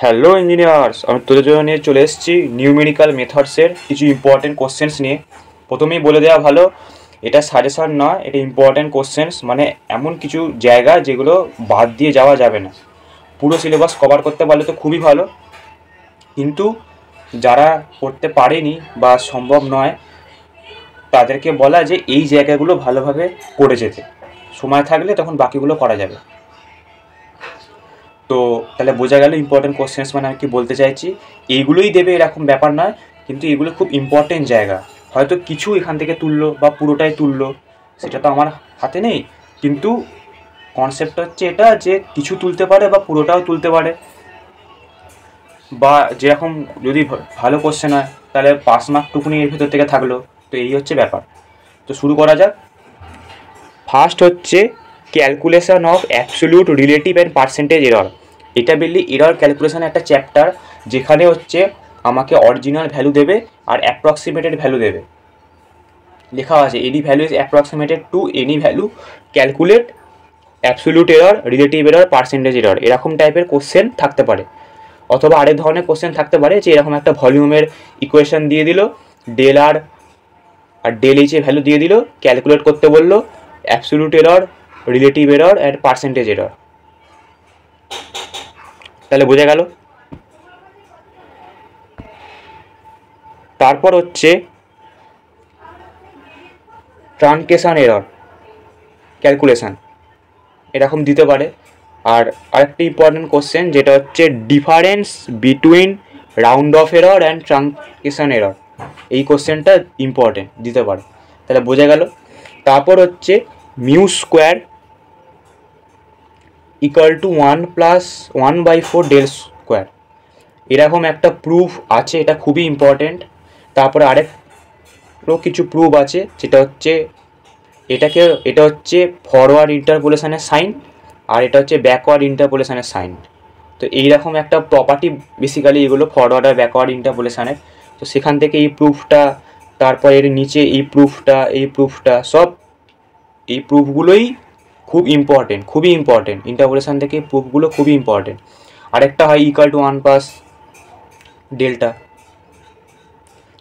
Hello engineers, আমি তোদের জন্য নিয়ে চলে এসেছি নিউমেরিক্যাল মেথডসের কিছু ইম্পর্টেন্ট কোশ্চেন্স নিয়ে। প্রথমেই বলে দেওয়া ভালো, এটা সাজেশন নয়, এটা ইম্পর্টেন্ট কোশ্চেন্স, মানে এমন কিছু জায়গা যেগুলো বাদ দিয়ে যাওয়া যাবে না। পুরো সিলেবাস কভার করতে পারলে তো খুবই ভালো, কিন্তু যারা করতে পারেনি বা সম্ভব নয় তাদেরকে বলা যে এই জায়গাগুলো ভালোভাবে পড়ে যেতে, সময় থাকলে তখন বাকিগুলো করা যাবে। তো তাহলে বোঝা গেল ইম্পর্টেন্ট কোশ্চেন্স মানে আমি কি বলতে চাইছি। এইগুলোই দেবে এরকম ব্যাপার নয়, কিন্তু এগুলো খুব ইম্পর্টেন্ট জায়গা। হয়তো কিছু এখান থেকে তুললো বা পুরোটাই তুললো সেটা তো আমার হাতে নেই, কিন্তু কনসেপ্ট হচ্ছে এটা যে কিছু তুলতে পারে বা পুরোটাও তুলতে পারে, বা যেরকম যদি ভালো কোশ্চেন হয় তাহলে 5 মার্কটুকুনি এর ভিতর থেকে থাকলো। তো এই হচ্ছে ব্যাপার। তো শুরু করা যাক। ফার্স্ট হচ্ছে calculation of absolute relative and percentage error. এটা বেলি এরর ক্যালকুলেশনের একটা চ্যাপ্টার, যেখানে হচ্ছে আমাকে অরিজিনাল ভ্যালু দেবে আর অ্যাপ্রক্সিমেটেড ভ্যালু দেবে। লেখা আছে any value is approximated to any value, calculate absolute error, relative error, percentage error, এরকম টাইপের কোশ্চেন থাকতে পারে। অথবা আরেক ধরনের কোশ্চেন থাকতে পারে যে এরকম একটা ভলিউমের ইকুয়েশন দিয়ে দিল, ডেল আর ডেল এইচ এ ভ্যালু দিয়ে দিল, ক্যালকুলেট করতে বললো absolute error, relative error and percentage error. তাহলে বোঝা গেল। তারপর হচ্ছে ট্রানকেশন এরর ক্যালকুলেশন, এরকম দিতে পারে। আর আরেকটি ইম্পর্টেন্ট কোশ্চেন যেটা হচ্ছে difference between round off error and truncation error, এই কোশ্চেনটা ইম্পর্টেন্ট দিতে পারে। তাহলে বোঝা গেল। তারপর হচ্ছে mu square equal to 1+1/4 del square, এরকম একটা প্রুফ আছে, এটা খুবই ইম্পর্টেন্ট। তারপরে আরেকও কিছু প্রুফ আছে, যেটা হচ্ছে এটা হচ্ছে ফরওয়ার্ড ইন্টারপোলেশনের সাইন, আর এটা হচ্ছে ব্যাকওয়ার্ড ইন্টারপোলেশনের সাইন। তো এইরকম একটা প্রপার্টি বেসিক্যালি এগুলো ফরওয়ার্ড আর ব্যাকওয়ার্ড ইন্টারপোলেশনের। তো সেখান থেকে এই প্রুফটা, তারপর এর নিচে এই প্রুফটা সব এই প্রুফগুলোই খুবই ইম্পর্টেন্ট ইন্টারপোলেশন থেকে প্রুফগুলো খুবই ইম্পর্টেন্ট। আরেকটা হয় ইকুয়াল টু 1+ ডেল্টা,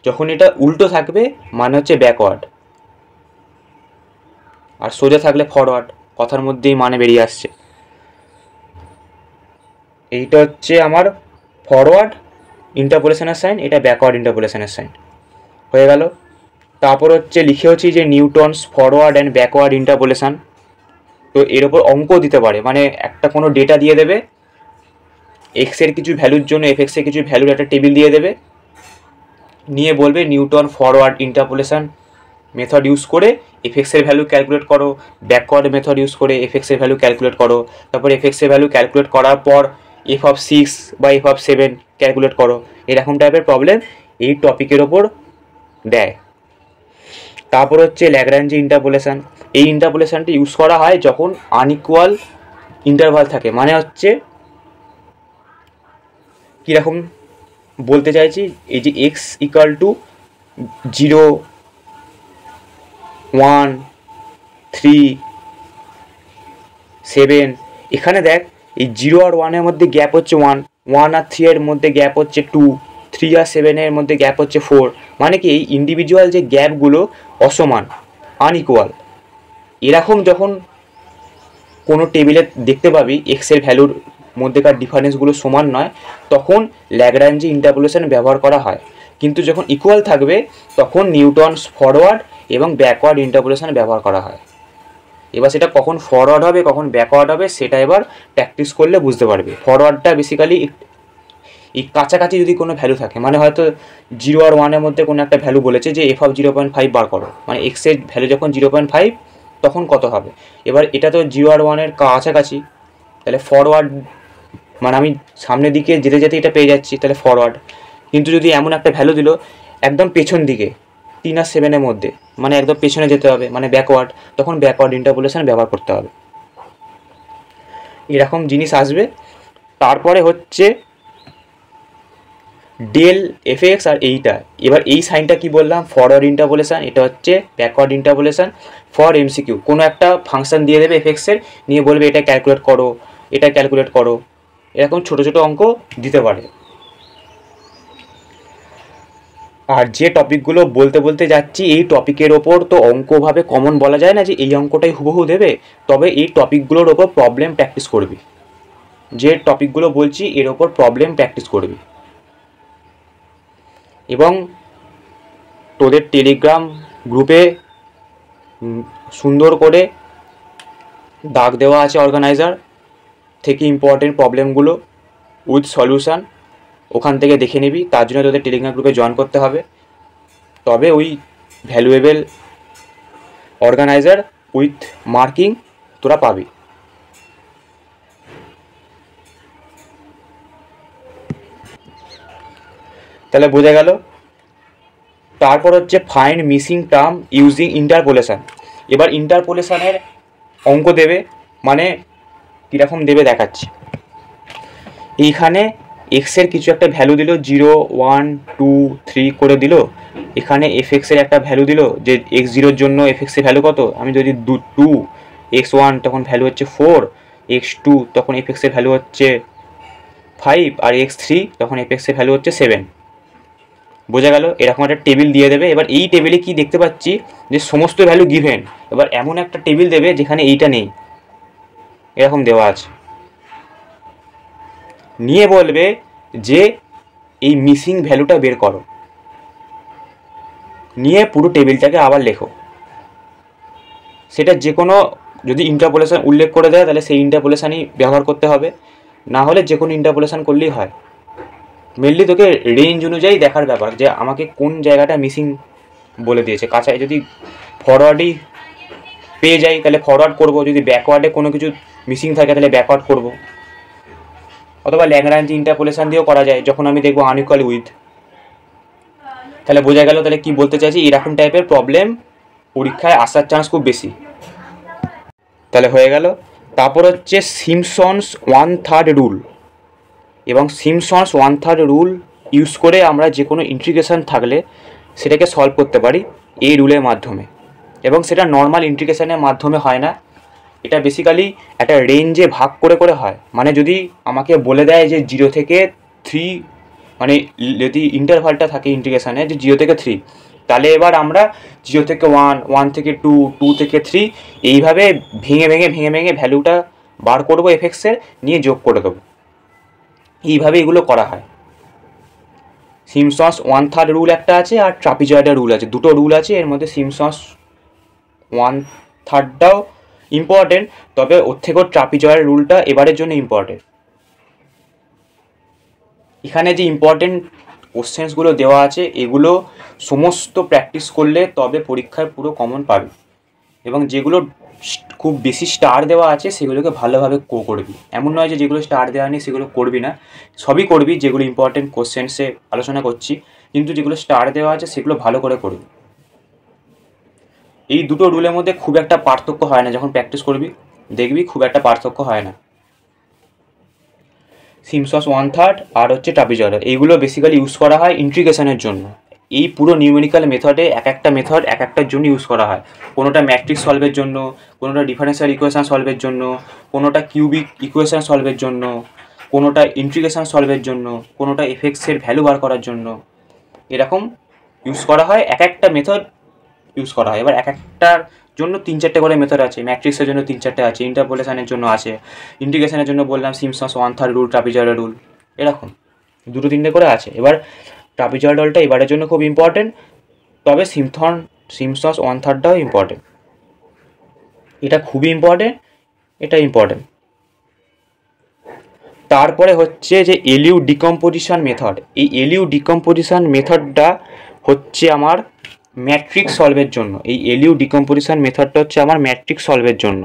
যখন এটা উল্টো থাকবে মানে হচ্ছে ব্যাকওয়ার্ড, আর সোজা থাকলে ফরওয়ার্ড। কথার মধ্যেই মানে বেরিয়ে আসছে। এইটা হচ্ছে আমার ফরওয়ার্ড ইন্টারপোলেশনের সাইন, এটা ব্যাকওয়ার্ড ইন্টারপোলেশনের সাইন হয়ে গেল। তারপর হচ্ছে লিখেওছি যে Newton's forward and backward interpolation. তো এর ওপর অঙ্ক দিতে পারে, মানে একটা কোনো ডেটা দিয়ে দেবে, এক্সের কিছু ভ্যালুর জন্য এফএক্সের কিছু ভ্যালুর একটা টেবিল দিয়ে দেবে, নিয়ে বলবে Newton forward interpolation method use করে এফএক্সের ভ্যালু ক্যালকুলেট করো, ব্যাকওয়ার্ড মেথড ইউজ করে এফএক্সের ভ্যালু ক্যালকুলেট করো, তারপর এফএক্সের ভ্যালু ক্যালকুলেট করার পর f(6) বা f(7) ক্যালকুলেট করো। এরকম টাইপের প্রবলেম এই টপিকের ওপর দেয়। তারপর হচ্ছে ল্যাগ্রাঞ্জি ইন্টারপোলেশন। এই ইন্টারপোলেশনটি ইউজ করা হয় যখন আনইকুয়াল ইন্টারভাল থাকে, মানে হচ্ছে কীরকম বলতে চাইছি, এই যে এক্স ইকুয়াল টু 0, 1, 3, 7, এখানে দেখ এই 0 আর 1-এর মধ্যে গ্যাপ হচ্ছে 1, 1 আর 3 এর মধ্যে গ্যাপ হচ্ছে 2, 3 আর 7-এর মধ্যে গ্যাপ হচ্ছে 4। মানে কি এই ইন্ডিভিজুয়াল যে গ্যাপগুলো অসমান, আনইকুয়াল। এরকম যখন কোনো টেবিলে দেখতে পাবি এক্সের ভ্যালুর মধ্যেকার ডিফারেন্সগুলো সমান নয়, তখন ল্যাগ্রাঞ্জি ইন্টারপোলেশন ব্যবহার করা হয়। কিন্তু যখন ইকুয়াল থাকবে তখন নিউটনস ফরওয়ার্ড এবং ব্যাকওয়ার্ড ইন্টারপোলেশন ব্যবহার করা হয়। এবার সেটা কখন ফরওয়ার্ড হবে কখন ব্যাকওয়ার্ড হবে সেটা এবার প্র্যাকটিস করলে বুঝতে পারবে। ফরওয়ার্ডটা বেসিক্যালি এই কাছাকাছি যদি কোনো ভ্যালু থাকে, মানে হয়তো 0 আর 1-এর মধ্যে কোনো একটা ভ্যালু বলেছে যে f(0.5) বার করো, মানে এক্সের ভ্যালু যখন 0.5 তখন কত হবে। এবার এটা তো 0 আর 1-এর কাছাকাছি, তাহলে ফরওয়ার্ড মানে আমি সামনের দিকে যেতে যেতে এটা পেয়ে যাচ্ছি, তাহলে ফরওয়ার্ড। কিন্তু যদি এমন একটা ভ্যালু দিল একদম পেছন দিকে 3 আর 7-এর মধ্যে, মানে একদম পেছনে যেতে হবে, মানে ব্যাকওয়ার্ড, তখন ব্যাকওয়ার্ড ইন্টারপোলেশন ব্যবহার করতে হবে। এরকম জিনিস আসবে। তারপরে হচ্ছে ডেল এফএক্স আর এইটা, এবার এই সাইনটা কি বললাম, ফরওয়ার্ড ইন্টারপোলেশন, এটা হচ্ছে ব্যাকওয়ার্ড ইন্টারপোলেশন ফর এমসিকিউ। কোনো একটা ফাংশন দিয়ে দেবে এফএক্সের, নিয়ে বলবে এটা ক্যালকুলেট করো, এটা ক্যালকুলেট করো, এরকম ছোট ছোট অঙ্ক দিতে পারে। আর যে টপিকগুলো বলতে বলতে যাচ্ছি, এই টপিকের ওপর তো অঙ্কভাবে কমন বলা যায় না যে এই অঙ্কটাই হুবহু দেবে, তবে এই টপিকগুলোর ওপর প্রবলেম প্র্যাকটিস করবি। যে টপিকগুলো বলছি এর ওপর প্রবলেম প্র্যাকটিস করবি। এবং তোদের টেলিগ্রাম গ্রুপে সুন্দর করে দাগ দেওয়া আছে অর্গানাইজার থেকে ইম্পর্টেন্ট প্রবলেমগুলো উইথ সলিউশান, ওখান থেকে দেখে নিবি। তার জন্য তোদের টেলিগ্রাম গ্রুপে জয়েন করতে হবে, তবে ওই ভ্যালুয়েবল অর্গানাইজার উইথ মার্কিং তোরা পাবি। তাহলে বোঝা গেল। তারপর হচ্ছে find missing term using interpolation. এবার ইন্টারপোলেশনের অঙ্ক দেবে, মানে কীরকম দেবে দেখাচ্ছি। এইখানে এক্সের কিছু একটা ভ্যালু দিল, 0 1 2 3 করে দিল। এখানে এফএক্সের একটা ভ্যালু দিল যে x0-র জন্য এফএক্সের ভ্যালু কত। আমি যদি 2 x1 তখন ভ্যালু হচ্ছে 4, x2 তখন এফএক্সের ভ্যালু হচ্ছে 5, আর x3 তখন এফএক্সের ভ্যালু হচ্ছে 7। বোঝা গেল। এরকম একটা টেবিল দিয়ে দেবে। এবার এই টেবিলে কি দেখতে পাচ্ছি যে সমস্ত ভ্যালু গিভেন। এবার এমন একটা টেবিল দেবে যেখানে এইটা নেই, এরকম দেওয়া আছে। নিয়ে বলবে যে এই মিসিং ভ্যালুটা বের করো, নিয়ে পুরো টেবিলটাকে আবার লেখো। সেটা যে কোনো, যদি ইন্টারপোলেশন উল্লেখ করে দেয় তাহলে সেই ইন্টারপোলেশনই ব্যবহার করতে হবে, না হলে যে কোনো ইন্টারপোলেশন করলেই হয়। মেনলি তোকে রেঞ্জ অনুযায়ী দেখার ব্যাপার যে আমাকে কোন জায়গাটা মিসিং বলে দিয়েছে। কাছায় যদি ফরওয়ার্ডই পেয়ে যাই তাহলে ফরওয়ার্ড করব, যদি ব্যাকওয়ার্ডে কোনো কিছু মিসিং থাকে তাহলে ব্যাকওয়ার্ড করব, অথবা ল্যাগ্রাঞ্জ ইন্টারপোলেশন দিয়েও করা যায় যখন আমি দেখবো আনইকুয়াল উইথ। তাহলে বোঝা গেল। তাহলে কি বলতে চাইছি, এরকম টাইপের প্রবলেম পরীক্ষায় আসার চান্স খুব বেশি। তাহলে হয়ে গেল। তারপর হচ্ছে সিমসন্স 1/3 রুল। এবং সিমসন্স 1/3 রুল ইউজ করে আমরা যে কোনো ইন্টিগ্রেশন থাকলে সেটাকে সলভ করতে পারি এই রুলের মাধ্যমে। এবং সেটা নর্মাল ইন্টিগ্রেশনের মাধ্যমে হয় না, এটা বেসিক্যালি একটা রেঞ্জে ভাগ করে করে হয়। মানে যদি আমাকে বলে দেয় যে 0 থেকে 3, মানে যদি ইন্টারভালটা থাকে ইন্টিগ্রেশনে যে 0 থেকে 3, তাহলে এবার আমরা 0 থেকে 1, 1 থেকে 2, 2 থেকে 3 এইভাবে ভেঙে ভেঙে ভেঙে ভেঙে ভ্যালুটা বার করবো এফএক্সের, নিয়ে যোগ করে দেবো। এইভাবে এগুলো করা হয়। সিমসন্স 1/3 রুল একটা আছে, আর ট্রাপিজয়েডের রুল আছে, দুটো রুল আছে। এর মধ্যে সিমসন্স 1/3টাও ইম্পর্টেন্ট, তবে ওর থেকেও ট্রাপিজয়েডের রুলটা এবারের জন্য ইম্পর্টেন্ট। এখানে যে ইম্পর্টেন্ট কোশ্চেন্সগুলো দেওয়া আছে এগুলো সমস্ত প্র্যাকটিস করলে তবে পরীক্ষায় পুরো কমন পাবে। এবং যেগুলো খুব বেশি স্টার দেওয়া আছে সেগুলোকে ভালোভাবে করবি। এমন নয় যে যেগুলো স্টার দেওয়া নেই সেগুলো করবি না, সবই করবি। যেগুলো ইম্পর্টেন্ট কোশ্চেন্সে আলোচনা করছি, কিন্তু যেগুলো স্টার দেওয়া আছে সেগুলো ভালো করে করবি। এই দুটো রুলের মধ্যে খুব একটা পার্থক্য হয় না, যখন প্র্যাকটিস করবি দেখবি খুব একটা পার্থক্য হয় না। সিমসন্স 1/3 আর হচ্ছে ট্রাপিজয়েড, এইগুলো বেসিক্যালি ইউজ করা হয় ইন্টিগ্রেশনের জন্য। এই পুরো নিউমেরিক্যাল মেথডে এক একটা মেথড এক একটার জন্য ইউজ করা হয়। কোনোটা ম্যাট্রিক্স সলভের জন্য, কোনোটা ডিফারেন্সিয়াল ইকুয়েশন সলভের জন্য, কোনোটা কিউবিক ইকুয়েশন সলভের জন্য, কোনোটা ইন্টিগ্রেশন সলভের জন্য, কোনোটা এফএক্সের ভ্যালু বার করার জন্য। এরকম ইউজ করা হয়, এক একটা মেথড ইউজ করা হয়। এবার এক একটার জন্য 3-4টে করে মেথড আছে। ম্যাট্রিক্সের জন্য 3-4টে আছে, ইন্টারপোলেশনের জন্য আছে, ইন্টিগ্রেশনের জন্য বললাম সিমসন্স 1/3 রুল, ট্রাপিজয়েডের রুল, এরকম 2-3টে করে আছে। এবার ট্রাপিজয়েড রুলটা এবারের জন্য খুব ইম্পর্টেন্ট, তবে সিমসন্স 1/3টাও ইম্পর্টেন্ট। এটা খুবই ইম্পর্টেন্ট, এটা ইম্পর্টেন্ট। তারপরে হচ্ছে যে এলইউ ডিকম্পোজিশন মেথড। এই এলইউ ডিকম্পোজিশন মেথডটা হচ্ছে আমার ম্যাট্রিক্স সলভের জন্য। এই এলইউ ডিকম্পোজিশন মেথডটা হচ্ছে আমার ম্যাট্রিক্স সলভের জন্য।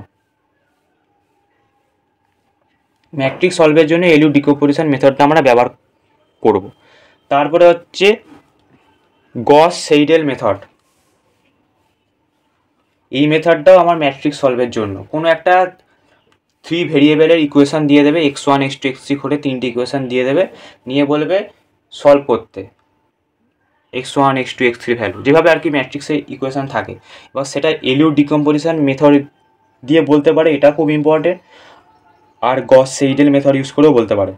ম্যাট্রিক্স সলভের জন্য এলইউ ডিকম্পোজিশন মেথডটা আমরা ব্যবহার করব। তারপরে হচ্ছে গস সেইডেল মেথড। এই মেথডটাও আমার ম্যাট্রিক্স সলভের জন্য। কোনো একটা 3 ভেরিয়েবলের ইকুয়েশন দিয়ে দেবে, x1 x2 x3 করে 3টে ইকুয়েশন দিয়ে দেবে, নিয়ে বলবে সলভ করতে x1 x2 x3 ভ্যালু, যেভাবে আর কি ম্যাট্রিক্সে ইকুয়েশন থাকে। এবার সেটা এলইউ ডিকম্পোজিশন মেথড দিয়ে বলতে পারে, এটা খুব ইম্পর্টেন্ট। আর গস সেইডেল মেথড ইউজ করেও বলতে পারে।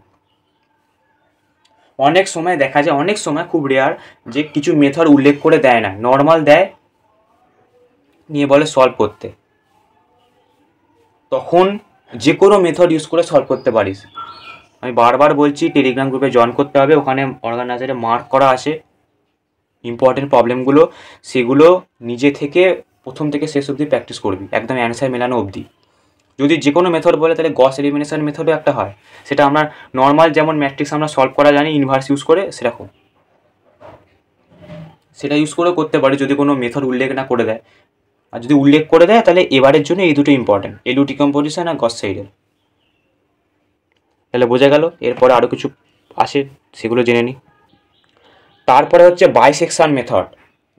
অনেক সময় দেখা যায়, অনেক সময় খুব রেয়ার, যে কিছু মেথড উল্লেখ করে দেয় না, নর্মাল দেয়, নিয়ে বলে সলভ করতে। তখন যে কোনো মেথড ইউজ করে সলভ করতে পারিস। আমি বারবার বলছি টেলিগ্রাম গ্রুপে জয়েন করতে হবে, ওখানে অর্গানাইজারে মার্ক করা আছে ইম্পর্টেন্ট প্রবলেমগুলো, সেগুলো নিজে থেকে প্রথম থেকে শেষ অবধি প্র্যাকটিস করবি, একদম অ্যান্সার মেলানো অবধি। যদি যে কোনো মেথড বলে তাহলে গস এলিমিনেশন মেথডও একটা হয়, সেটা আমরা নর্মাল যেমন ম্যাট্রিক্স আমরা সলভ করা জানি ইনভার্স ইউজ করে, সেরকম সেটা ইউজ করেও করতে পারি যদি কোনো মেথড উল্লেখ না করে দেয়। আর যদি উল্লেখ করে দেয় তাহলে এবারের জন্য এই দুটো ইম্পর্টেন্ট, এলইউ ডিকম্পোজিশন আর গস সাইডেল। তাহলে বোঝা গেল। এরপরে আরও কিছু আসে, সেগুলো জেনে নিই। তারপরে হচ্ছে বাইসেকশন মেথড।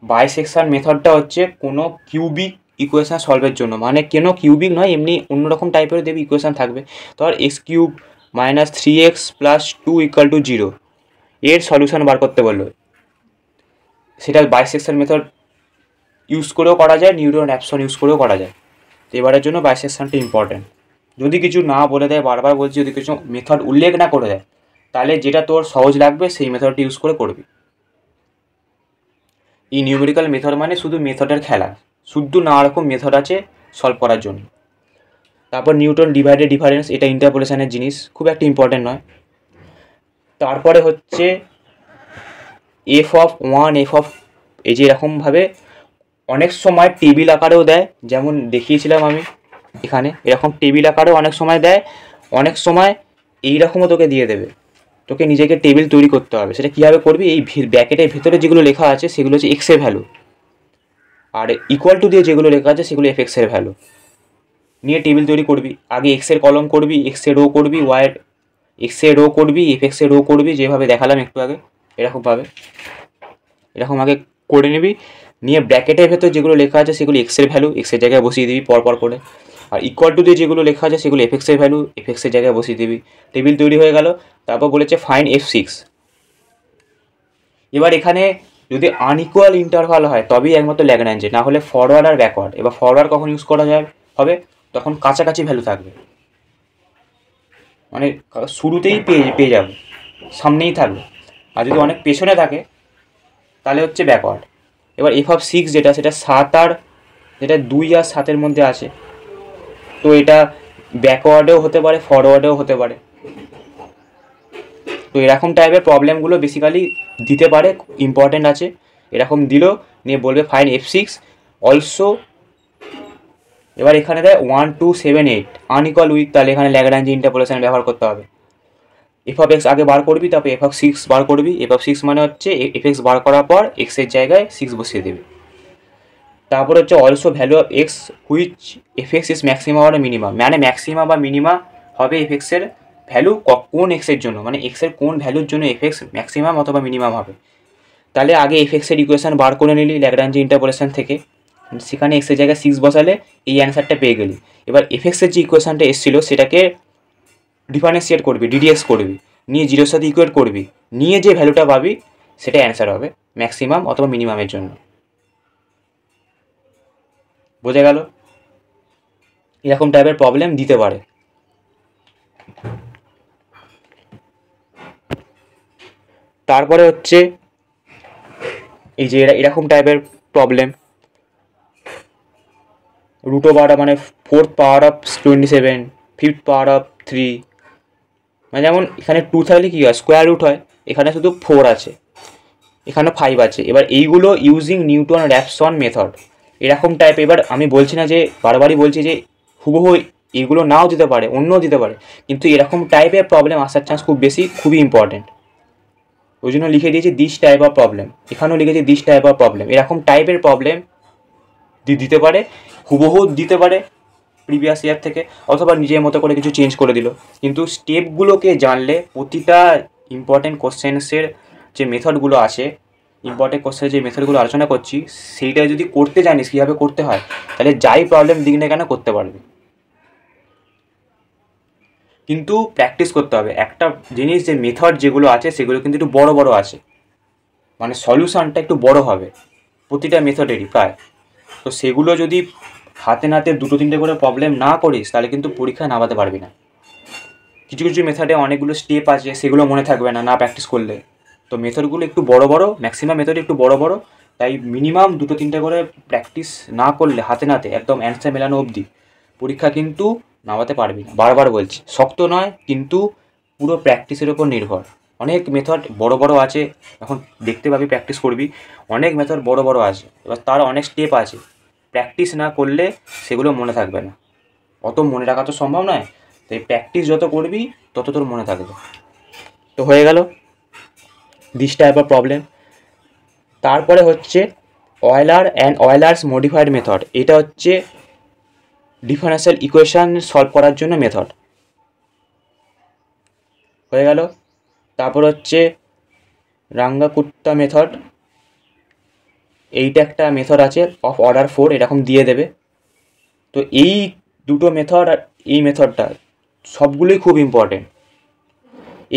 বাইসেকশন মেথডটা হচ্ছে কোনো কিউবিক ইকুয়েশন সলভের জন্য, মানে কেন কিউবিক নয়, এমনি অন্যরকম টাইপের দেবে ইকুয়েশন থাকবে। ধর x cube minus 3x plus 2 equal to 0, এর সলিউশন বার করতে বললো, সেটা বাইসেকশন মেথড ইউজ করেও করা যায়, নিউটন র্যাপসন ইউজ করেও করা যায়। তো এবারের জন্য বাইসেকশনটা ইম্পর্টেন্ট। যদি কিছু না বলে দেয়, বারবার বলছি, যদি কিছু মেথড উল্লেখ না করে দেয়, তাহলে যেটা তোর সহজ লাগবে সেই মেথডটি ইউজ করে করবি। এই নিউমেরিক্যাল মেথড মানে শুধু মেথডের খেলা, শুধু নানা রকম মেথড আছে সলভ করার জন্য। তারপর নিউটন ডিভাইডেড ডিফারেন্স, এটা ইন্টারপোলেশনের জিনিস, খুব একটা ইম্পর্টেন্ট নয়। তারপরে হচ্ছে f(1) f, এই যে এরকমভাবে অনেক সময় টেবিল আকারেও দেয়, যেমন দেখিয়েছিলাম আমি এখানে, এরকম টেবিল আকারেও অনেক সময় দেয়, অনেক সময় এইরকমও তোকে দিয়ে দেবে। তোকে নিজেকে টেবিল তৈরি করতে হবে। সেটা কীভাবে করবি, এই ব্র্যাকেটের ভেতরে যেগুলো লেখা আছে সেগুলো হচ্ছে এক্সের ভ্যালু, আর ইকুয়াল টু দিয়ে যেগুলো লেখা আছে সেগুলো এফএক্সের ভ্যালু, নিয়ে টেবিল তৈরি করবি। আগে এক্সের কলম করবি, এক্সের রো করবি, ওয়াইয়ের এক্সের রো করবি, এফএক্সের রো করবি, যেভাবে দেখালাম একটু আগে, এরকমভাবে এরকম আগে করে নিবি। নিয়ে ব্র্যাকেটের ভেতর যেগুলো লেখা আছে সেগুলো এক্সের ভ্যালু, এক্সের জায়গায় বসিয়ে দিবি পরপর করে, আর ইকুয়াল টু দিয়ে যেগুলো লেখা আছে সেগুলো এফএক্সের ভ্যালু, এফএক্সের জায়গায় বসিয়ে দিবি। টেবিল তৈরি হয়ে গেল। তারপর বলেছে ফাইন্ড f6। এবার এখানে যদি আনইকুয়াল ইন্টারভাল হয় তবেই একমাত্র ল্যাগ্রাঞ্জে, না হলে ফরওয়ার্ড আর ব্যাকওয়ার্ড। এবার ফরওয়ার্ড কখন ইউজ করা যায় হবে, তখন কাছাকাছি ভ্যালু থাকবে, মানে শুরুতেই পেয়ে যাবে, সামনেই থাকবে। আর যদি অনেক পেছনে থাকে তাহলে হচ্ছে ব্যাকওয়ার্ড। এবার f(6) যেটা, সেটা 7 আর যেটা 2 আর 7-এর মধ্যে আছে, তো এটা ব্যাকওয়ার্ডেও হতে পারে, ফরওয়ার্ডেও হতে পারে। তো এরকম টাইপের প্রবলেমগুলো বেসিক্যালি দিতে পারে, ইম্পর্টেন্ট আছে। এরকম দিল, নিয়ে বলবে ফাইন্ড f6 অলসো। এবার এখানে দেয় 1, 2, 7, 8 আনইকুয়াল উইথ, তাহলে এখানে ল্যাগ্রাঞ্জ ইন্টারপোলেশন ব্যবহার করতে হবে। f(x) আগে বার করবি, তারপর f(6) বার করবি। f(6) মানে হচ্ছে f(x) বার করার পর এক্সের জায়গায় 6 বসিয়ে দেবে। তারপর হচ্ছে also value of x which f(x) is maximum আর মিনিমাম, মানে ম্যাক্সিমাম বা মিনিমাম হবে f(x)-এর ভ্যালু কোন এক্সের জন্য, মানে এক্সের কোন ভ্যালুর জন্য f(x) ম্যাক্সিমাম অথবা মিনিমাম হবে। তাহলে আগে f(x)-এর ইকুয়েশন বার করে নিলি ল্যাগ্রাঞ্জ ইন্টারপোলেশন থেকে, সেখানে এক্সের জায়গায় 6 বসালে এই অ্যান্সারটা পেয়ে গেলি। এবার f(x)-এর যে ইকুয়েশনটা এসেছিলো সেটাকে ডিফারেন্সিয়েট করবি, ডিডিএক্স করবি, নিয়ে 0-এর সাথে ইকুয়েট করবি, নিয়ে যে ভ্যালুটা পাবি সেটা অ্যান্সার হবে ম্যাক্সিমাম অথবা মিনিমামের জন্য। বোঝা গেল? এরকম টাইপের প্রবলেম দিতে পারে। তারপরে হচ্ছে এই যে এরকম টাইপের প্রবলেম, √(, মানে 4th power of 27, 5th power of 3, মানে যেমন এখানে 2 থাকলে কী হয়, স্কোয়ার রুট হয়, এখানে শুধু 4 আছে, এখানে 5 আছে। এবার এইগুলো ইউজিং নিউটন র্যাপসন মেথড, এরকম টাইপ। এবার আমি বলছি না যে, বারবারই বলছি যে হুবহু এগুলো নাও দিতে পারে, অন্যও দিতে পারে, কিন্তু এরকম টাইপের প্রবলেম আসার চান্স খুব বেশি, খুবই ইম্পর্টেন্ট। ওই জন্য লিখে দিয়েছি দিস টাইপ অফ প্রবলেম, এখানেও লিখেছি দিস টাইপ অফ প্রবলেম। এরকম টাইপের প্রবলেম দিতে পারে, হুবহু দিতে পারে প্রিভিয়াস ইয়ার থেকে, অথবা নিজের মতো করে কিছু চেঞ্জ করে দিল। কিন্তু স্টেপগুলোকে জানলে, প্রতিটা ইম্পর্টেন্ট কোশ্চেন্সের যে মেথডগুলো আছে, ইম্পর্টেন্ট কোশ্চেনের যে মেথডগুলো আলোচনা করছি, সেইটা যদি করতে জানিস কীভাবে করতে হয়, তাহলে যাই প্রবলেম দিক না কেন করতে পারবি। কিন্তু প্র্যাকটিস করতে হবে। একটা জিনিস, যে মেথড যেগুলো আছে সেগুলো কিন্তু একটু বড় বড় আছে, মানে সলিউশনটা একটু বড় হবে প্রতিটা মেথডেরই প্রায়। তো সেগুলো যদি হাতে নাতে 2-3টে করে প্রবলেম না করিস তাহলে কিন্তু পরীক্ষায় নামাতে পারবি না। কিছু কিছু মেথডে অনেকগুলো স্টেপ আছে, সেগুলো মনে থাকবে না প্র্যাকটিস করলে। তো মেথডগুলো একটু বড় বড়, ম্যাক্সিমাম মেথড একটু বড় বড়, তাই মিনিমাম 2-3টে করে প্র্যাকটিস না করলে হাতে নাতে একদম অ্যান্সার মেলানো অবধি পরীক্ষা কিন্তু নামাতে পারবি না। বারবার বলছি, শক্ত নয় কিন্তু পুরো প্র্যাকটিসের ওপর নির্ভর। অনেক মেথড বড় বড় আছে, এখন দেখতে পাবি, প্র্যাকটিস করবি, অনেক মেথড বড় বড় আছে, এবার তার অনেক স্টেপ আছে, প্র্যাকটিস না করলে সেগুলো মনে থাকবে না, অত মনে রাখা তো সম্ভব নয়। তাই প্র্যাকটিস যত করবি তত তোর মনে থাকবে। তো হয়ে গেল দিস টাইপ অফ প্রবলেম। তারপরে হচ্ছে Euler and Euler's modified method. এটা হচ্ছে ডিফারেন্সিয়াল ইকুয়েশন সলভ করার জন্য মেথড। হয়ে গেল। তারপর হচ্ছে রাঙ্গাকুট্টা মেথড। এইটা একটা মেথড আছে অফ অর্ডার 4, এরকম দিয়ে দেবে। তো এই দুটো মেথড আর এই মেথডটা সবগুলোই খুব ইম্পর্টেন্ট।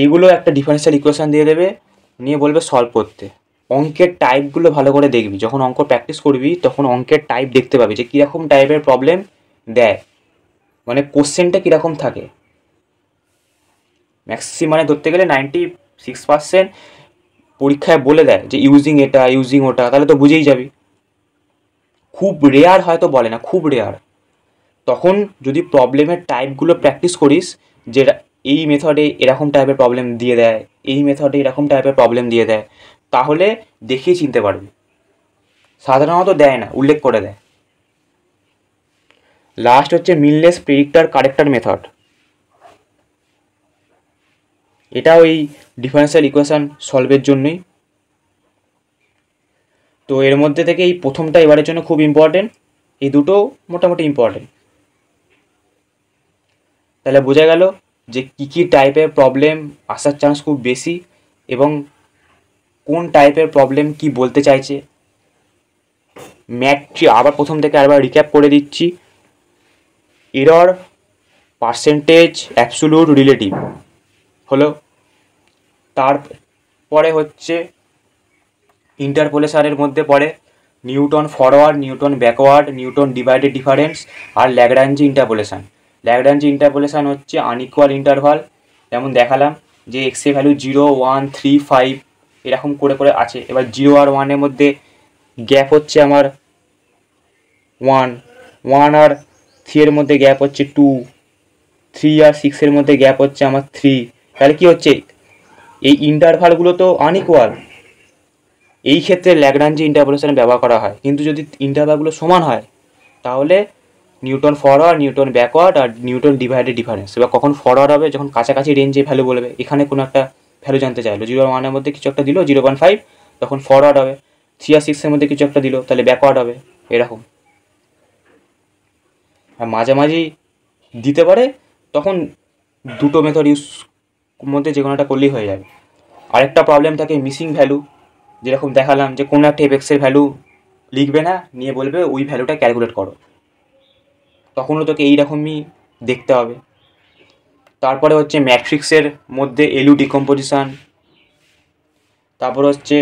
এইগুলো একটা ডিফারেন্সিয়াল ইকুয়েশন দিয়ে দেবে, নিয়ে বলবে সলভ করতে। অঙ্কের টাইপগুলো ভালো করে দেখবি, যখন অঙ্ক প্র্যাকটিস করবি তখন অঙ্কের টাইপ দেখতে পাবি যে কীরকম টাইপের প্রবলেম দেয়, মানে কোশ্চেনটা কীরকম থাকে। ম্যাক্সিমামে ধরতে গেলে 96% পরীক্ষায় বলে দেয় যে ইউজিং এটা, ইউজিং ওটা, তাহলে তো বুঝেই যাবি। খুব রেয়ার হয়তো বলে না, খুব রেয়ার। তখন যদি প্রবলেমের টাইপগুলো প্র্যাকটিস করিস, যে এই মেথডে এরকম টাইপের প্রবলেম দিয়ে দেয়, এই মেথডে এরকম টাইপের প্রবলেম দিয়ে দেয়, তাহলে দেখিয়ে চিনতে পারবি। সাধারণত দেয় না, উল্লেখ করে দেয়। লাস্ট হচ্ছে মিনলেস প্রেডিক্টর কারেক্টর মেথড। এটা ওই ডিফারেন্সিয়াল ইকুয়েশন সলভের জন্যই। তো এর মধ্যে থেকে এই প্রথমটা এবারের জন্য খুব ইম্পর্টেন্ট, এই দুটো মোটামুটি ইম্পর্টেন্ট। তাহলে বোঝা গেল যে কী কী টাইপের প্রবলেম আসার চান্স খুব বেশি, এবং কোন টাইপের প্রবলেম কি বলতে চাইছে। ম্যাট্রি আবার প্রথম থেকে আবার রিক্যাপ করে দিচ্ছি। এরর, পার্সেন্টেজ, অ্যাবসোলিউট, রিলেটিভ হলো। তারপরে হচ্ছে ইন্টারপোলেশনের মধ্যে পড়ে Newton forward, Newton backward, Newton divided difference, আর ল্যাগ্রাঞ্জি ইন্টারপোলেশন। ল্যাগ্রাঞ্জি ইন্টারপোলেশন হচ্ছে আনইকুয়াল ইন্টারভাল, যেমন দেখালাম যে এক্সের ভ্যালু 0, 1, 3, 5 এরকম করে করে আছে। এবার 0 আর 1-এর মধ্যে গ্যাপ হচ্ছে আমার 1, 1 আর 3-এর মধ্যে গ্যাপ হচ্ছে 2, 3 আর 6-এর মধ্যে গ্যাপ হচ্ছে আমার 3। তাহলে কি হচ্ছে, এই ইন্টারভালগুলো তো আনইকুয়াল। এই ক্ষেত্রে ল্যাগ্রাঞ্জি ইন্টারপোলেশন ব্যবহার করা হয়। কিন্তু যদি ইন্টারভালগুলো সমান হয় তাহলে নিউটন ফরওয়ার্ড, নিউটন ব্যাকওয়ার্ড, আর নিউটন ডিভাইডেড ডিফারেন্স। এবার কখন ফরওয়ার্ড হবে, যখন কাছাকাছি রেঞ্জে ভ্যালু বলবে। এখানে কোনো একটা ভ্যালু জানতে চাইলো, 0 আর 1-এর মধ্যে কিছু একটা দিল 0.5, তখন ফরওয়ার্ড হবে। 3 আর 6-এর মধ্যে কিছু একটা দিল, তাহলে ব্যাকওয়ার্ড হবে, এরকম। আর মাঝামাঝি দিতে পারে, তখন দুটো মেথড ইউজ মধ্যে যে কোনো একটা করলেই হয়ে যাবে। আরেকটা প্রবলেম থাকে মিসিং ভ্যালু, যেরকম দেখালাম যে কোনো একটা এফএক্সের ভ্যালু লিখবে না, নিয়ে বলবে ওই ভ্যালুটা ক্যালকুলেট করো, তখনও তোকে এইরকমই দেখতে হবে। তারপরে হচ্ছে ম্যাট্রিক্সের মধ্যে এলু ডিকম্পোজিশন, তারপর হচ্ছে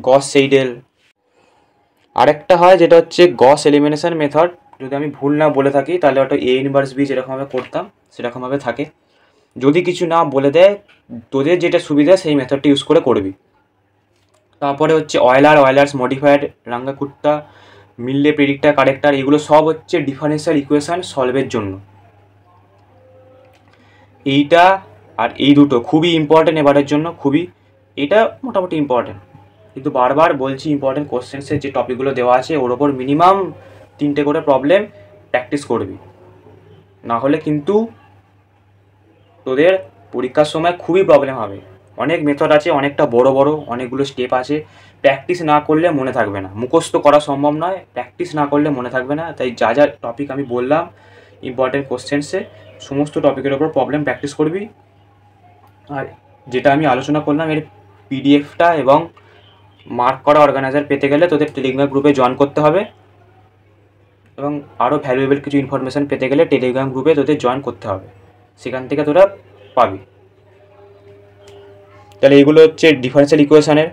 গস সেইডেল। আরেকটা হয় যেটা হচ্ছে গস এলিমিনেশন মেথড। যদি আমি ভুল না বলে থাকি তাহলে ওটা এ ইনভার্স বি যেরকমভাবে করতাম সেরকমভাবে থাকে। যদি কিছু না বলে দেয়, তোদের যেটা সুবিধা সেই মেথডটা ইউজ করে করবি। তারপরে হচ্ছে অয়েলার্স মডিফায়ার, রাঙ্গাকুট্টা, মিনলে প্রেডিক্টর কারেক্টর, এগুলো সব হচ্ছে ডিফারেন্সিয়াল ইকুয়েশন সলভের জন্য। এইটা আর এই দুটো খুবই ইম্পর্টেন্ট এবারের জন্য, খুবই। এটা মোটামুটি ইম্পর্টেন্ট, কিন্তু বারবার বলছি ইম্পর্টেন্ট কোশ্চেন্সের যে টপিকগুলো দেওয়া আছে ওর ওপর মিনিমাম 3টে করে প্রবলেম প্র্যাকটিস করবি, না হলে কিন্তু তোদের পরীক্ষার সময় খুবই প্রবলেম হবে। অনেক মেথড আছে, অনেকটা বড় বড় অনেকগুলো স্টেপ আছে, প্র্যাকটিস না করলে মনে থাকবে না। মুখস্থ করা সম্ভব নয়, প্র্যাকটিস না করলে মনে থাকবে না। তাই যা যা টপিক আমি বললাম ইম্পর্টেন্ট কোশ্চেন্সে, সমস্ত টপিকের ওপর প্রবলেম প্র্যাকটিস করবি। আর যেটা আমি আলোচনা করলাম এর পিডিএফটা এবং মার্ক করা অর্গানাইজার পেতে গেলে তোদের টেলিগ্রাম গ্রুপে জয়েন করতে হবে, এবং আরও ভ্যালুয়েবল কিছু ইনফরমেশান পেতে গেলে টেলিগ্রাম গ্রুপে তোদের জয়েন করতে হবে, সেখান থেকে তোরা পাবি। তাহলে এগুলো হচ্ছে ডিফারেন্সিয়াল ইকুয়েশানের।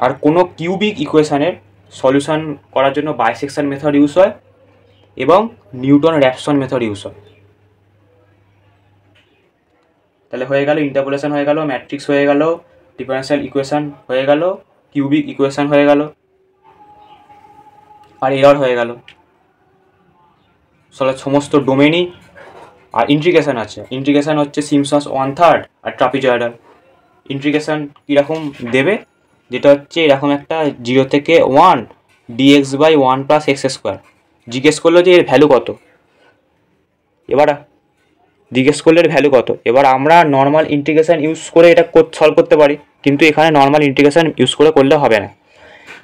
আর কোনো কিউবিক ইকুয়েশানের সলিউশন করার জন্য বাইসেকশন মেথড ইউজ হয় এবং নিউটন র্যাপসন মেথড ইউজ হয়। তাহলে হয়ে গেল ইন্টারপোলেশন, হয়ে গেল ম্যাট্রিক্স, হয়ে গেল ডিফারেনশিয়াল ইকুয়েশান হয়ে গেল, কিউবিক ইকুয়েশান হয়ে গেল, আর এরর হয়ে গেল। সমস্ত ডোমেনই। আর ইন্টিগ্রেশান আছে, ইন্টিগ্রেশান হচ্ছে সিমসন্স 1/3 আর ট্রাপিজয়েডাল। ইন্টিগ্রেশান কীরকম দেবে, যেটা হচ্ছে এরকম একটা 0 থেকে 1 dx/1 + x²। জিজ্ঞেস করলো যে এর ভ্যালু কত, এবার জিজ্ঞেস করলে এর ভ্যালু কত। এবার আমরা নর্মাল ইন্টিগ্রেশান ইউজ করে এটা সলভ করতে পারি, কিন্তু এখানে নর্মাল ইন্টিগ্রেশান ইউজ করলে হবে না।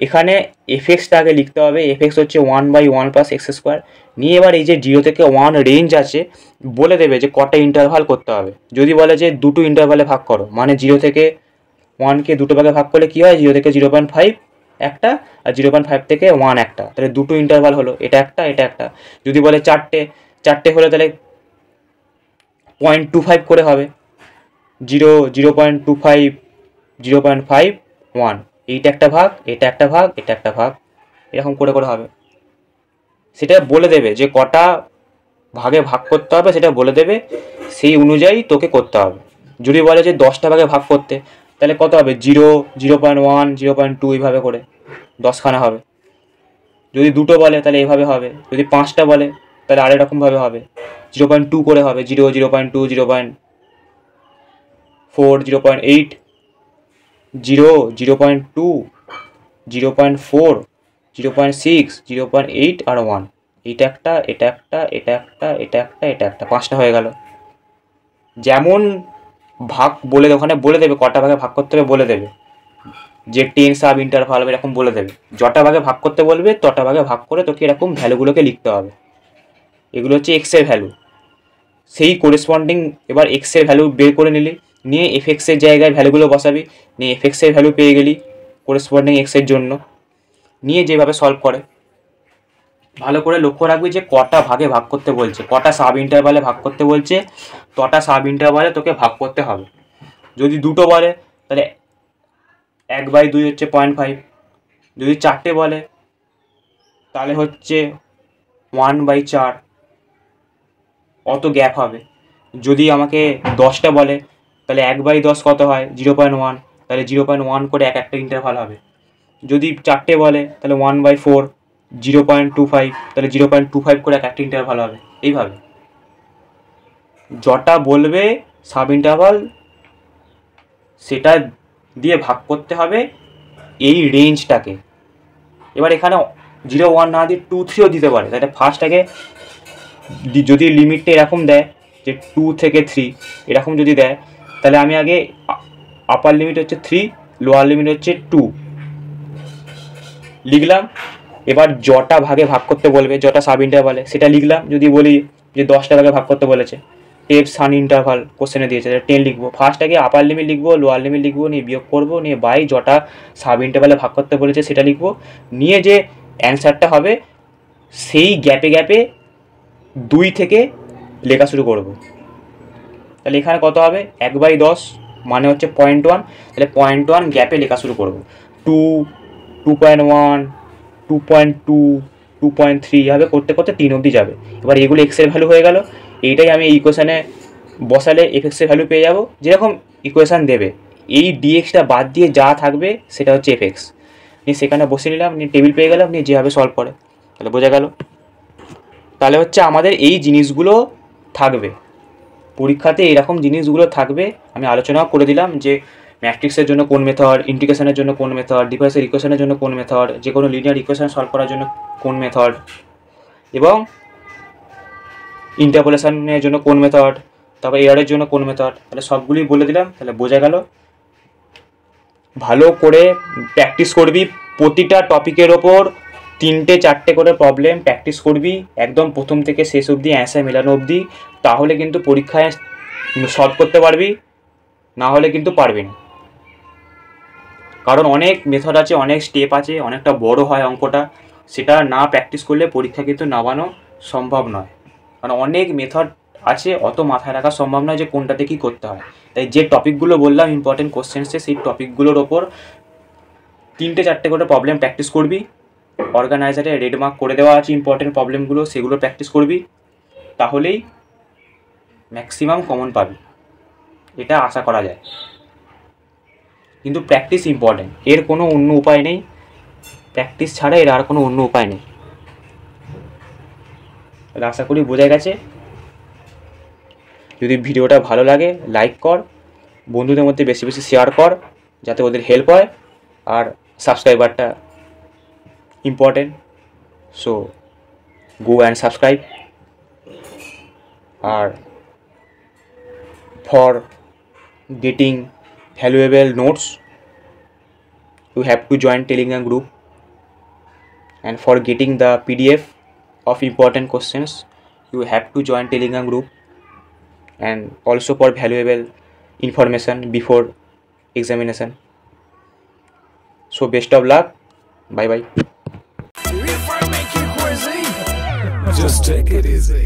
এখানে এফএক্সটা আগে লিখতে হবে। এফএক্স হচ্ছে 1/1 + x²। নিয়ে এবার এই যে 0 থেকে 1 রেঞ্জ আছে, বলে দেবে যে কটা ইন্টারভাল করতে হবে। যদি বলে যে দুটো ইন্টারভালে ভাগ করো, মানে 0 থেকে 1কে দুটো ভাগে ভাগ করলে কী হয়, 0 থেকে 0.5 একটা, আর 0.5 থেকে 1 একটা, তাহলে দুটো ইন্টারভাল হলো, এটা একটা এটা একটা। যদি বলে চারটে হলে তাহলে 0.25 করে হবে, 0.25 0.5 1, এইটা একটা ভাগ, এটা একটা ভাগ, এটা একটা ভাগ, এরকম করে হবে। সেটা বলে দেবে যে কটা ভাগে ভাগ করতে হবে, সেটা বলে দেবে, সেই অনুযায়ী তোকে করতে হবে। যদি বলে যে 10টা ভাগে ভাগ করতে, তাহলে কত হবে, 0, 0.1, 0.2 এইভাবে করে 10খানা হবে। যদি দুটো বলে তাহলে এইভাবে হবে, যদি 5টা বলে তাহলে আরেক রকমভাবে হবে, 0.2 করে হবে, 0, 0.2, 0.4, 0.8, 0, 0.2, 0.4, 0.6, 0.8 আর 1। এইটা একটা, এটা একটা, এটা একটা, এটা একটা, এটা একটা, 5টা হয়ে গেল। যেমন ভাগ বলে ওখানে বলে দেবে, কটা ভাগে ভাগ করতে হবে বলে দেবে, যে 10 সাব ইন্টারভাল এরকম বলে দেবে। যটা ভাগে ভাগ করতে বলবে তটা ভাগে ভাগ করে তোকে এরকম ভ্যালুগুলোকে লিখতে হবে। এগুলো হচ্ছে এক্সের ভ্যালু। সেই করেসপন্ডিং এবার এক্সের ভ্যালু বের করে নিলি, নিয়ে এফএক্সের জায়গায় ভ্যালুগুলো বসাবি, নিয়ে এফএক্সের ভ্যালু পেয়ে গেলি করেসপন্ডিং এক্সের জন্য। নিয়ে যেভাবে সলভ করে ভালো করে লক্ষ্য রাখবি যে কটা ভাগে ভাগ করতে বলছে, কটা সাব ইন্টারভালে ভাগ করতে বলছে, তটা সাব ইন্টারভালে তোকে ভাগ করতে হবে। যদি দুটো বলে তাহলে 1/2 হচ্ছে 0.5। যদি 4টে বলে তাহলে হচ্ছে 1/4, অত গ্যাপ হবে। যদি আমাকে 10টা বলে তাহলে 1/10 কত হয়, 0.1, তাহলে 0.1 করে একটা ইন্টারভাল হবে। যদি 4টে বলে তাহলে 1/4, 0.25, তাহলে 0.25 করে একটা ইন্টারভাল হবে। এইভাবে যটা বলবে সাব ইন্টারভাল সেটা দিয়ে ভাগ করতে হবে এই রেঞ্জটাকে। এবার এখানে 0, 1 না দিয়ে 2, 3ও দিতে পারে। তাহলে ফার্স্ট আগে যদি লিমিটটা এরকম দেয় যে 2 থেকে 3 এরকম যদি দেয়, তাহলে আমি আগে আপার লিমিট হচ্ছে 3, লোয়ার লিমিট হচ্ছে 2 লিখলাম। এবার যটা ভাগে ভাগ করতে বলবে, যটা সাব ইন্টারভালে সেটা লিখলাম। যদি বলি যে 10টা ভাগে ভাগ করতে বলেছে, টেপ সান ইন্টারভাল কোশ্চেনে দিয়েছে, 10 লিখবো। ফার্স্ট আগে আপার লিমিট লিখবো, লোয়ার লিমিট লিখবো, নিয়ে বিয়োগ করবো, নিয়ে বাই যটা সাব ইন্টারভালে ভাগ করতে বলেছে সেটা লিখবো। নিয়ে যে অ্যান্সারটা হবে সেই গ্যাপে গ্যাপে 2 থেকে লেখা শুরু করব। তাহলে এখানে কত হবে, 1/10 মানে হচ্ছে 0.1, তাহলে 0.1 গ্যাপে লেখা শুরু করব। 2, 2.1, 2.2, 2.3 এভাবে করতে করতে 3 অবধি যাবে। এবার এগুলো এক্সের ভ্যালু হয়ে গেল। এইটাই আমি ইকুয়েশানে বসালে এফএক্সের ভ্যালু পেয়ে যাব। যেরকম ইকুয়েশান দেবে, এই ডিএক্সটা বাদ দিয়ে যা থাকবে সেটা হচ্ছে এফএক্স। নিয়ে সেখানে বসে নিলাম, নিয়ে টেবিল পেয়ে গেলাম, নিয়ে যেভাবে সলভ করে। তাহলে বোঝা গেল। তাহলে হচ্ছে আমাদের এই জিনিসগুলো থাকবে পরীক্ষাতে, এইরকম জিনিসগুলো থাকবে। আমি আলোচনাও করে দিলাম যে ম্যাট্রিক্সের জন্য কোন মেথড, ইন্টিগ্রেশনের জন্য কোন মেথড, ডিফারেন্সিয়াল ইকুয়েশনের জন্য কোন মেথড, যে কোনো লিনিয়ার ইকুয়েশন সলভ করার জন্য কোন মেথড, এবং ইন্টারপোলেশনের জন্য কোন মেথড, তারপর এররের জন্য কোন মেথড। তাহলে সবগুলি বলে দিলাম। তাহলে বোঝা গেল। ভালো করে প্র্যাকটিস করবি, প্রতিটা টপিকের ওপর 3টে 4টে করে প্রবলেম প্র্যাকটিস করবি, একদম প্রথম থেকে শেষ অবধি অ্যান্সার মেলানো অবধি। তাহলে কিন্তু পরীক্ষায় সলভ করতে পারবি, না হলে কিন্তু পারবি না। কারণ অনেক মেথড আছে, অনেক স্টেপ আছে, অনেকটা বড় হয় অঙ্কটা। সেটা না প্র্যাকটিস করলে পরীক্ষা কিন্তু নামানো সম্ভব নয়। কারণ অনেক মেথড আছে, অত মাথায় রাখা সম্ভব নয় যে কোনটাতে কী করতে হয়। তাই যে টপিকগুলো বললাম ইম্পর্টেন্ট কোশ্চেন্সে, সেই টপিকগুলোর ওপর 3টে 4টে করে প্রবলেম প্র্যাকটিস করবি। অর্গানাইজারে রেড মার্ক করে দেওয়া আছে ইম্পর্টেন্ট প্রবলেমগুলো, সেগুলো প্র্যাকটিস করবি। তাহলেই ম্যাক্সিমাম কমন পাবি, এটা আশা করা যায়। কিন্তু প্র্যাকটিস ইম্পর্টেন্ট, এর কোনো অন্য উপায় নেই, প্র্যাকটিস ছাড়া এর আর কোনো অন্য উপায় নেই। আশা করি বোঝা গেছে। যদি ভিডিওটা ভালো লাগে লাইক কর, বন্ধুদের মধ্যে বেশি বেশি শেয়ার কর যাতে ওদের হেল্প হয়, আর সাবস্ক্রাইবারটা important, so go and subscribe. আর for getting valuable notes you have to join Telegram group, and for getting the PDF of important questions you have to join Telegram group, and also for valuable information before examination. So best of luck, bye bye. Just take it easy.